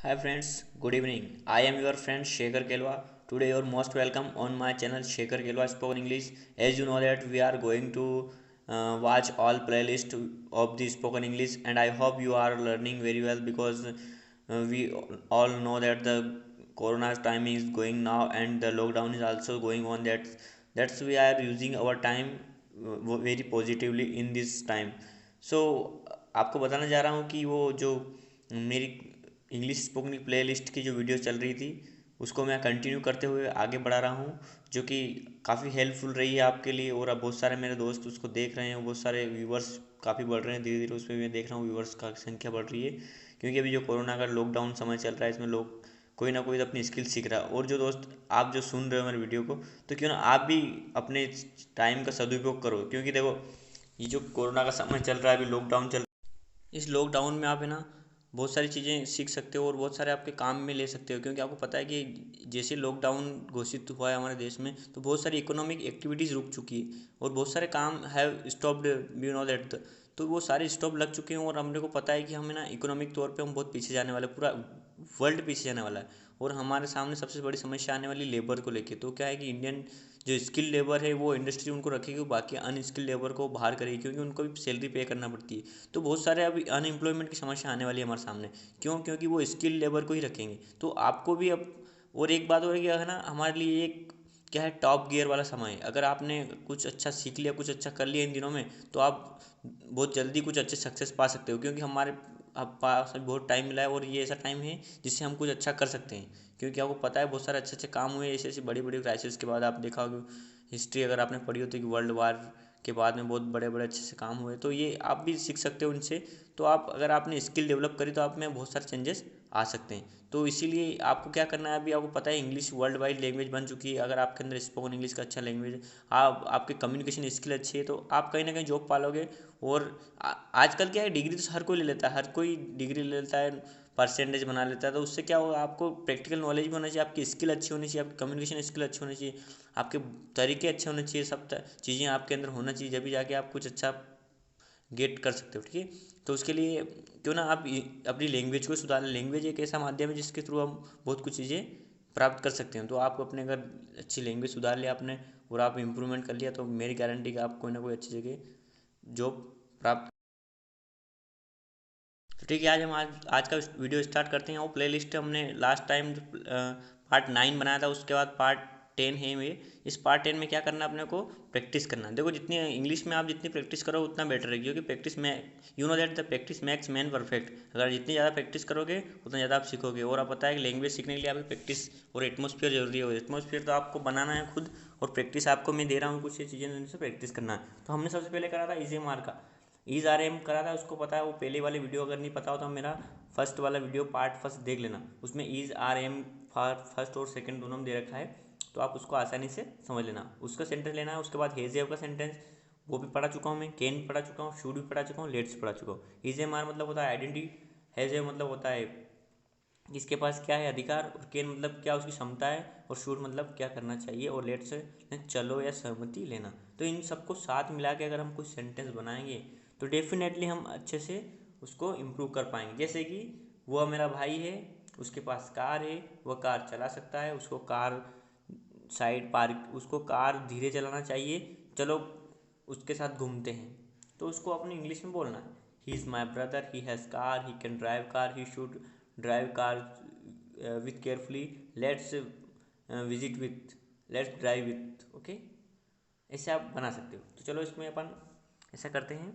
Hi friends, good evening. I am your friend Shekhar Kelwa. Today you are most welcome on my channel Shekhar Kelwa Spoken English. As you know that we are going to watch all playlist of the spoken English, and I hope you are learning very well because we all know that the corona time is going now and the lockdown is also going on. That's we are using our time very positively in this time. So आपको बताना जा रहा हूँ कि वो जो मेरी English spoken की प्ले लिस्ट की जो वीडियो चल रही थी उसको मैं कंटिन्यू करते हुए आगे बढ़ा रहा हूँ, जो कि काफ़ी हेल्पफुल रही है आपके लिए। और अब बहुत सारे मेरे दोस्त उसको देख रहे हैं, बहुत सारे व्यूवर्स काफ़ी बढ़ रहे हैं धीरे धीरे। उसमें मैं देख रहा हूँ व्यूवर्स का संख्या बढ़ रही है, क्योंकि अभी जो कोरोना का लॉकडाउन समय चल रहा है इसमें लोग कोई ना कोई तो अपनी स्किल सीख रहा है। और जो दोस्त आप जो सुन रहे हो मेरे वीडियो को, तो क्यों ना आप भी अपने टाइम का सदुपयोग करो, क्योंकि देखो ये जो कोरोना का समय चल रहा है, अभी लॉकडाउन चल, इस लॉकडाउन में आप है ना बहुत सारी चीज़ें सीख सकते हो और बहुत सारे आपके काम में ले सकते हो। क्योंकि आपको पता है कि जैसे लॉकडाउन घोषित हुआ है हमारे देश में, तो बहुत सारी इकोनॉमिक एक्टिविटीज़ रुक चुकी है और बहुत सारे काम have stopped, you know that. तो वो सारे स्टॉप लग चुके हैं और हमने को पता है कि हमें ना इकोनॉमिक तौर पे हम बहुत पीछे जाने वाले, पूरा वर्ल्ड पीछे जाने वाला है। और हमारे सामने सबसे बड़ी समस्या आने वाली लेबर को लेके। तो क्या है कि इंडियन जो स्किल लेबर है वो इंडस्ट्री उनको रखेगी, बाकी अनस्किल लेबर को बाहर करेगी, क्योंकि उनको भी सैलरी पे करना पड़ती है। तो बहुत सारे अभी अनएम्प्लॉयमेंट की समस्या आने वाली है हमारे सामने। क्यों? क्योंकि वो स्किल लेबर को ही रखेंगे। तो आपको भी अब, और एक बात और है कि है ना, हमारे लिए एक क्या है, टॉप गियर वाला समय है। अगर आपने कुछ अच्छा सीख लिया, कुछ अच्छा कर लिया इन दिनों में, तो आप बहुत जल्दी कुछ अच्छे सक्सेस पा सकते हो। क्योंकि हमारे अब पास अभी बहुत टाइम मिला है और ये ऐसा टाइम है जिससे हम कुछ अच्छा कर सकते हैं। क्योंकि आपको पता है बहुत सारे अच्छे अच्छे काम हुए ऐसे ऐसे बड़ी बड़ी क्राइसिस के बाद। आप देखा होगा हिस्ट्री अगर आपने पढ़ी होती है कि वर्ल्ड वार के बाद में बहुत बड़े बड़े अच्छे से काम हुए, तो ये आप भी सीख सकते हो इनसे। तो आप अगर आपने स्किल डेवलप करी तो आप में बहुत सारे चेंजेस आ सकते हैं। तो इसीलिए आपको क्या करना है, अभी आपको पता है इंग्लिश वर्ल्ड वाइड लैंग्वेज बन चुकी है। अगर आपके अंदर स्पोकन इंग्लिश का अच्छा लैंग्वेज, आप आपके कम्युनिकेशन स्किल अच्छी है, तो आप कहीं ना कहीं जॉब पालोगे। और आजकल क्या है, डिग्री तो हर कोई ले लेता है, हर कोई डिग्री ले लेता है, परसेंटेज बना लेता है। तो उससे क्या होगा, आपको प्रैक्टिकल नॉलेज भी होना चाहिए, आपकी स्किल अच्छी होनी चाहिए, आपकी कम्युनिकेशन स्किल अच्छी होनी चाहिए, आपके तरीके अच्छे होने चाहिए, सब चीज़ें आपके अंदर होना चाहिए, जब भी जाके आप कुछ अच्छा गेट कर सकते हो। ठीक है? तो उसके लिए क्यों ना आप अपनी लैंग्वेज को सुधार लें। लैंग्वेज एक ऐसा माध्यम है जिसके थ्रू हम बहुत कुछ चीज़ें प्राप्त कर सकते हैं। तो आप अपने अगर अच्छी लैंग्वेज सुधार लिया आपने और आप इम्प्रूवमेंट कर लिया, तो मेरी गारंटी कि आप कोई ना कोई अच्छी जगह जॉब प्राप्त। तो ठीक है, आज का वीडियो स्टार्ट करते हैं। वो प्लेलिस्ट हमने लास्ट टाइम पार्ट 9 बनाया था, उसके बाद पार्ट 10 है में। इस पार्ट 10 में क्या करना है, अपने को प्रैक्टिस करना है। देखो जितनी इंग्लिश में आप जितनी प्रैक्टिस करो उतना बेटर है, क्योंकि प्रैक्टिस में, you know that the practice makes man perfect. अगर जितनी ज़्यादा प्रैक्टिस करोगे उतना ज़्यादा आप सीखोगे। और आप पता है कि लैंग्वेज सीखने के लिए आपकी प्रैक्टिस और एटमोसफियर जरूरी है। एटमोसफियर तो आपको बनाना है खुद, और प्रैक्टिस आपको मैं दे रहा हूँ कुछ चीज़ें जिनसे प्रैक्टिस करना है। तो हमने सबसे पहले करा था इजी मार का, ईज आर एम करा था। उसको पता है, वो पहले वाली वीडियो अगर नहीं पता हो तो मेरा फर्स्ट वाला वीडियो पार्ट फर्स्ट देख लेना, उसमें ईज आर एम फर्स्ट और सेकंड दोनों में दे रखा है। तो आप उसको आसानी से समझ लेना। उसका सेंटेंस लेना है। उसके बाद हेजेव का सेंटेंस वो भी पढ़ा चुका हूँ मैं, कैन पढ़ा चुका हूँ, शुड भी पढ़ा चुका हूँ, लेट्स पढ़ा चुका हूँ। ईज एम आर मतलब होता है आइडेंटिटी, हेजेव मतलब होता है इसके पास क्या है अधिकार, और केन मतलब क्या उसकी क्षमता है, और शूड मतलब क्या करना चाहिए, और लेट्स चलो या सहमति लेना। तो इन सबको साथ मिला के अगर हम कुछ सेंटेंस बनाएंगे तो डेफिनेटली हम अच्छे से उसको इम्प्रूव कर पाएंगे। जैसे कि वह मेरा भाई है, उसके पास कार है, वह कार चला सकता है, उसको कार साइड पार्क, उसको कार धीरे चलाना चाहिए, चलो उसके साथ घूमते हैं। तो उसको अपनी इंग्लिश में बोलना है, he is my brother, he has car, he can drive car, he should drive car with carefully, let's visit with, let's drive with. Okay, ऐसे आप बना सकते हो। तो चलो इसमें अपन ऐसा करते हैं,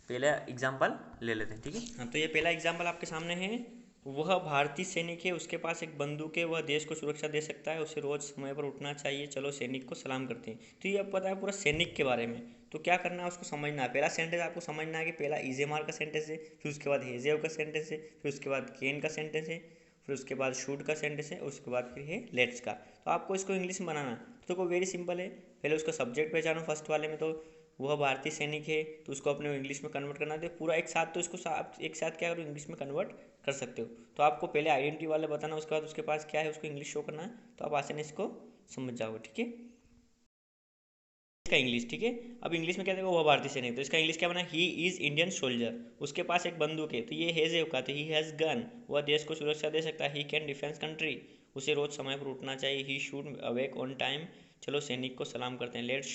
पहला एग्जाम्पल ले लेते हैं। ठीक है? हाँ, तो ये पहला एग्जाम्पल आपके सामने है। वह भारतीय सैनिक है, उसके पास एक बंदूक है, वह देश को सुरक्षा दे सकता है, उसे रोज़ समय पर उठना चाहिए, चलो सैनिक को सलाम करते हैं। तो ये अब पता है पूरा सैनिक के बारे में। तो क्या करना है, उसको समझना है। पहला सेंटेंस आपको समझना है कि पहला इजेमार का सेंटेंस है, फिर उसके बाद हेजेव का सेंटेंस है, फिर उसके बाद केन का सेंटेंस है, फिर उसके बाद शूट का सेंटेंस है, उसके बाद फिर है लेट्स का। तो आपको इसको इंग्लिश में बनाना है। तो देखो वेरी सिंपल है। पहले उसका सब्जेक्ट पहचानो फर्स्ट वाले में, तो वह भारतीय सैनिक है, तो उसको अपने इंग्लिश में कन्वर्ट करना है। पूरा एक साथ, तो इसको एक साथ क्या करो, इंग्लिश में कन्वर्ट कर सकते हो। तो आपको पहले आइडेंटिटी वाले बताना, उसके बाद उसके पास क्या है उसको इंग्लिश शो करना है, तो आप आसानी से इसको समझ जाओगे। ठीक है? इसका इंग्लिश, ठीक है। अब इंग्लिश में क्या देखो, वह भारतीय सैनिक, तो इसका इंग्लिश क्या बना, ही इज इंडियन सोल्जर। उसके पास एक बंदूक है, तो ये हैज का, तो ही हैज गन, वह देश को सुरक्षा दे सकता है। ही कैन डिफेंस कंट्री, उसे रोज समय पर उठना चाहिए। He should awake on time, चलो सैनिक को सलाम करते हैं। Let's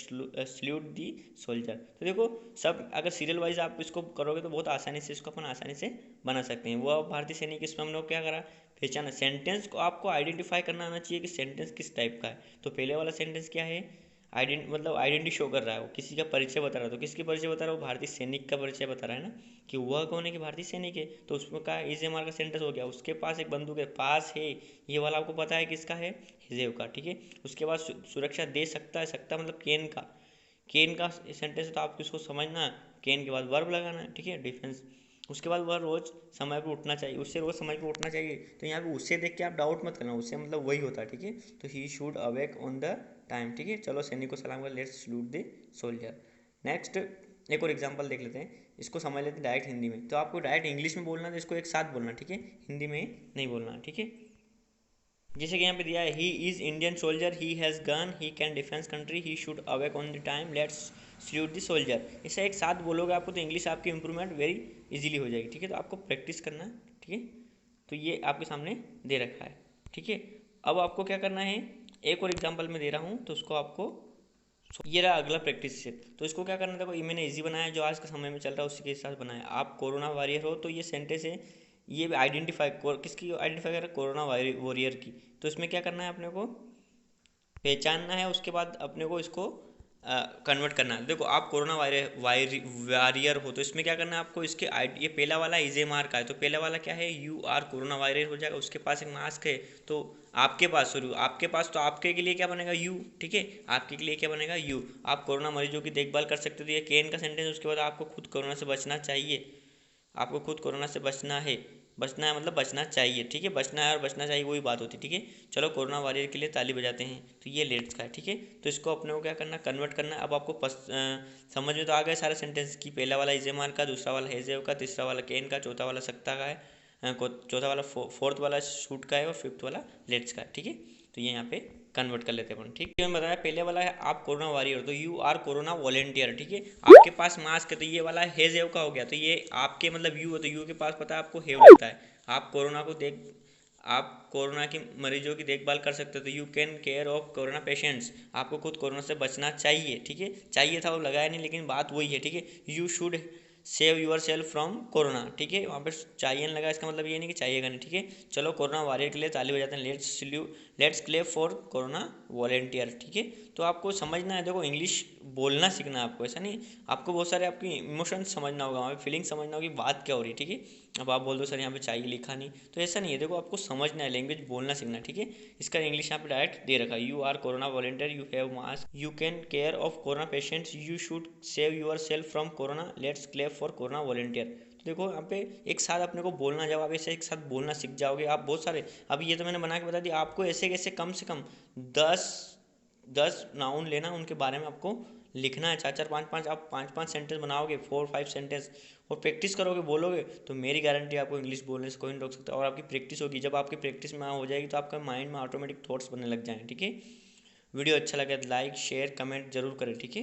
salute the soldier. तो देखो सब अगर सीरियल वाइज आप इसको करोगे तो बहुत आसानी से इसको अपन आसानी से बना सकते हैं। वह भारतीय सैनिक, इसमें हम लोग क्या करा, पहचाना। सेंटेंस को आपको आइडेंटिफाई करना आना चाहिए कि सेंटेंस किस टाइप का है। तो पहले वाला सेंटेंस क्या है, आइडेंटिटी शो कर रहा है, वो किसी का परिचय बता रहा है। तो किसके परिचय बता रहा है, वो भारतीय सैनिक का परिचय बता रहा है ना, कि वह कौन है, कि भारतीय सैनिक है। तो उसमें का इजेमार का सेंटेंस हो गया। उसके पास एक बंदूक है, पास है, ये वाला आपको पता है किसका है, हिजेव का, ठीक है। उसके बाद सुरक्षा दे सकता है, सकता मतलब केन का सेंटेंस है, तो आपको इसको समझना। केन के बाद वर्ब लगाना है, ठीक है, डिफेंस। उसके बाद वह रोज समय पर उठना चाहिए, उससे रोज समय पर उठना चाहिए। तो यहाँ पे उससे देख के आप डाउट मत करना, उससे मतलब वही होता है, ठीक है। तो he should awake on the time, ठीक है। चलो सैनिक को सलाम कर, let's salute the soldier. Next एक और एग्जांपल देख लेते हैं, इसको समझ लेते हैं डायरेक्ट हिंदी में। तो आपको डायरेक्ट इंग्लिश में बोलना, तो इसको एक साथ बोलना, ठीक है, हिंदी में नहीं बोलना, ठीक है। जैसे कि यहाँ पे दिया है, he is Indian soldier, he has gun, he can defence country, he should awake on the time, let's salute the soldier. इसे एक साथ बोलोगे आपको, तो इंग्लिश आपकी इंप्रूवमेंट वेरी इजीली हो जाएगी, ठीक है। तो आपको प्रैक्टिस करना है, ठीक है। तो ये आपके सामने दे रखा है, ठीक है। अब आपको क्या करना है, एक और एग्जाम्पल में दे रहा हूँ, तो उसको आपको, ये रहा अगला प्रैक्टिस सेट। तो इसको क्या करना, देखो ये मैंने इजी बनाया, जो आज के समय में चल रहा है उसी के हिसाब से बनाया। आप कोरोना वॉरियर हो, तो ये सेंटेंस है, ये आइडेंटिफाई किसकी आइडेंटिफाई कर रहा है, कोरोना वॉरियर की। तो इसमें क्या करना है, अपने को पहचानना है, उसके बाद अपने को इसको कन्वर्ट करना है। देखो आप कोरोना वॉरियर हो, तो इसमें क्या करना है आपको, इसके ये पहला वाला इजेमार का है, तो पहला वाला क्या है, यू आर कोरोना वॉरियर हो जाएगा। उसके पास एक मास्क है, तो आपके पास, सॉरी आपके पास, तो आपके के लिए क्या बनेगा, यू, ठीक है। आपके के लिए क्या बनेगा, यू। आप कोरोना मरीजों की देखभाल कर सकते हो, तो ये केन का सेंटेंस। उसके बाद आपको खुद कोरोना से बचना चाहिए, आपको खुद कोरोना से बचना है मतलब बचना चाहिए, ठीक है। बचना है और बचना चाहिए वही बात होती है, ठीक है। चलो कोरोना वॉरियर के लिए ताली बजाते हैं, तो ये लेट्स का है, ठीक है। तो इसको अपने को क्या करना, कन्वर्ट करना है। अब आपको समझ में तो आ गए सारे सेंटेंस की, पहला वाला इजेमार का, दूसरा वाला हेजेव का, तीसरा वाला केन का, चौथा वाला सकता का है, चौथा वाला फोर्थ वाला शूट का है, और फिफ्थ वाला लेट्स का है, ठीक है। तो ये यहाँ पे कन्वर्ट कर लेते हैं अपन, ठीक है। मैंने बताया पहले वाला है आप कोरोना वॉरियर, तो यू आर कोरोना वॉलेंटियर, ठीक है। आपके पास मास्क है, तो ये वाला हैज हैव का हो गया, तो ये आपके मतलब यू है, तो यू के पास पता है आपको हैव लगता है। आप कोरोना की मरीजों की देखभाल कर सकते हो, तो you can care of corona patients, आपको खुद कोरोना से बचना चाहिए, ठीक है। चाहिए था वो लगाया नहीं, लेकिन बात वही है, ठीक है। You should save your self from corona, ठीक है। वहाँ पर चाहिए लगा, इसका मतलब ये नहीं कि चाहिएगा नहीं, ठीक है। चलो कोरोना वॉरियर के लिए ताली बजाते हैं, let's clap for corona volunteer, ठीक है। तो आपको समझना है, देखो इंग्लिश बोलना सीखना है आपको, ऐसा नहीं। आपको बहुत सारे आपकी इमोशंस समझना होगा, वहाँ फीलिंग समझना होगी, बात क्या हो रही है, ठीक है। अब आप बोल दो सर यहाँ पे चाहिए लिखा नहीं, तो ऐसा नहीं है। देखो आपको समझना है, लैंग्वेज बोलना सीखना है, ठीक है। इसका इंग्लिश यहाँ पे डायरेक्ट दे रखा है, you are corona volunteer, you have mask, you can care of corona patients, you should save your self from corona, let's clap for corona volunteer. तो देखो यहाँ पे एक साथ अपने को बोलना, जब आप ऐसे एक साथ बोलना सीख जाओगे, आप बहुत सारे, अब ये तो मैंने बना के बता दिया आपको, ऐसे कैसे कम से कम 10 नाउन लेना, उनके बारे में आपको लिखना है, 4 4 5 5, आप 5 5 सेंटेंस बनाओगे, 4 5 सेंटेंस, और प्रैक्टिस करोगे, बोलोगे, तो मेरी गारंटी आपको इंग्लिश बोलने से कोई नहीं रोक सकता। और आपकी प्रैक्टिस होगी, जब आपकी प्रैक्टिस में हो जाएगी, तो आपका माइंड में ऑटोमेटिक थॉट्स बनने लग जाएंगे, ठीक है। वीडियो अच्छा लगे तो लाइक शेयर कमेंट जरूर करें, ठीक है।